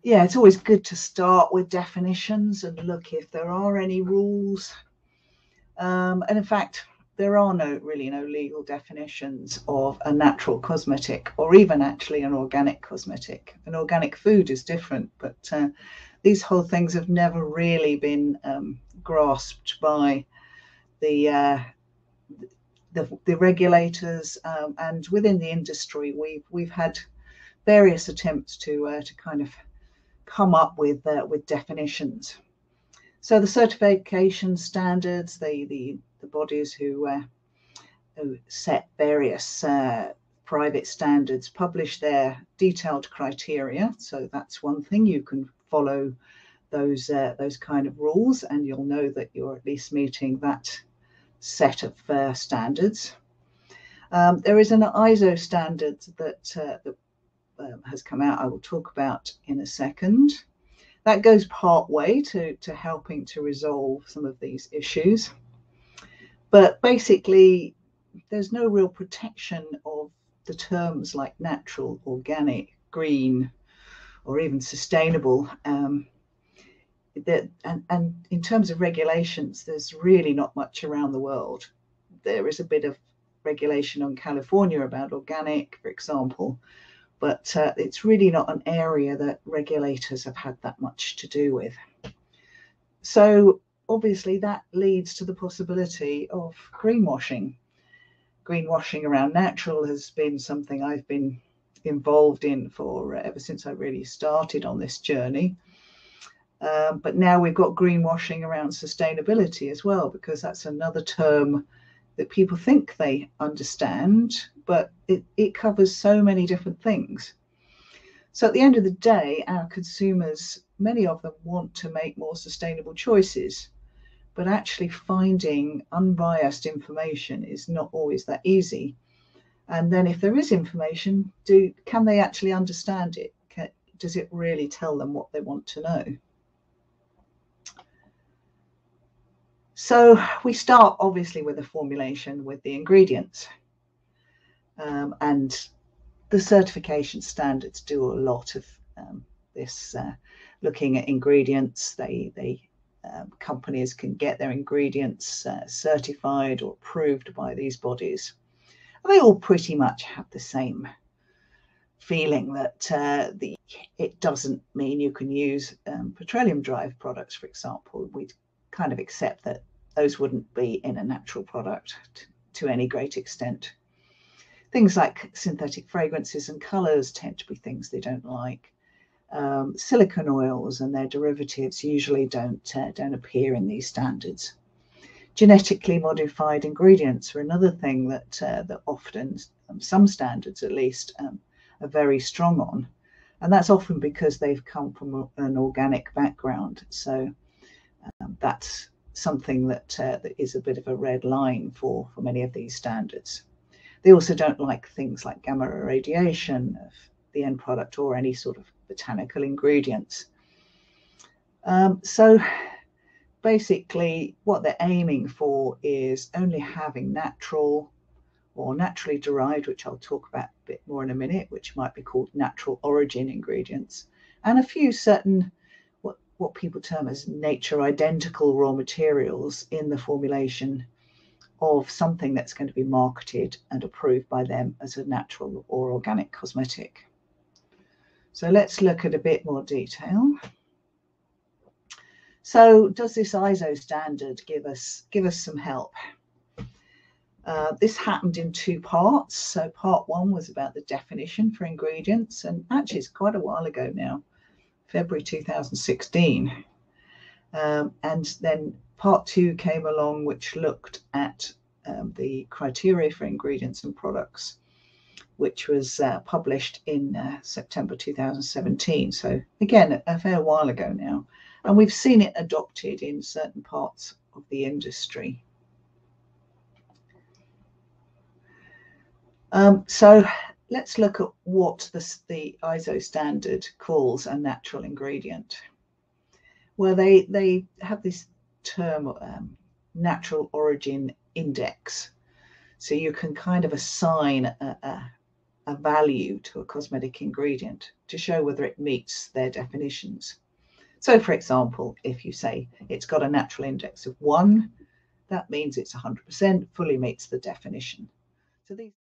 yeah, it's always good to start with definitions and look if there are any rules. And in fact, there are really no legal definitions of a natural cosmetic, or even actually an organic cosmetic. An organic food is different, but these whole things have never really been grasped by the the regulators, and within the industry. We've had various attempts to kind of come up with definitions. So the certification standards, the bodies who set various private standards, publish their detailed criteria. So that's one thing. You can follow those kind of rules, and you'll know that you're at least meeting that set of standards. There is an ISO standard that has come out. I will talk about in a second. That goes part way to helping to resolve some of these issues. But basically, there's no real protection of the terms like natural, organic, green, or even sustainable. And in terms of regulations, there's really not much around the world. There is a bit of regulation on California about organic, for example, but it's really not an area that regulators have had that much to do with. So obviously that leads to the possibility of greenwashing. Greenwashing around natural has been something I've been involved in for ever since I really started on this journey. But now we've got greenwashing around sustainability as well, because that's another term that people think they understand, but it covers so many different things. So at the end of the day, our consumers, many of them want to make more sustainable choices, but actually finding unbiased information is not always that easy. And then if there is information, can they actually understand it? Does it really tell them what they want to know? So we start obviously with the formulation, with the ingredients. And the certification standards do a lot of this, looking at ingredients. Companies can get their ingredients certified or approved by these bodies. And they all pretty much have the same feeling that it doesn't mean you can use petroleum derived products, for example. We'd kind of accept that those wouldn't be in a natural product to any great extent. Things like synthetic fragrances and colours tend to be things they don't like. Silicone oils and their derivatives usually don't appear in these standards. Genetically modified ingredients are another thing that often, some standards at least, are very strong on. And that's often because they've come from an organic background. So that's something that is a bit of a red line for many of these standards. They also don't like things like gamma irradiation of the end product or any sort of botanical ingredients. So basically what they're aiming for is only having natural or naturally derived, which I'll talk about a bit more in a minute, which might be called natural origin ingredients, and a few certain what people term as nature identical raw materials in the formulation of something that's going to be marketed and approved by them as a natural or organic cosmetic. So let's look at a bit more detail. So does this ISO standard give us some help? This happened in two parts. So part one was about the definition for ingredients, and actually it's quite a while ago now, February 2016. And then part two came along, which looked at the criteria for ingredients and products, which was published in September 2017. So again, a fair while ago now. And we've seen it adopted in certain parts of the industry. So let's look at what the ISO standard calls a natural ingredient. Well, they have this term, natural origin index. So you can kind of assign a value to a cosmetic ingredient to show whether it meets their definitions. So, for example, if you say it's got a natural index of 1, that means it's 100% fully meets the definition. So these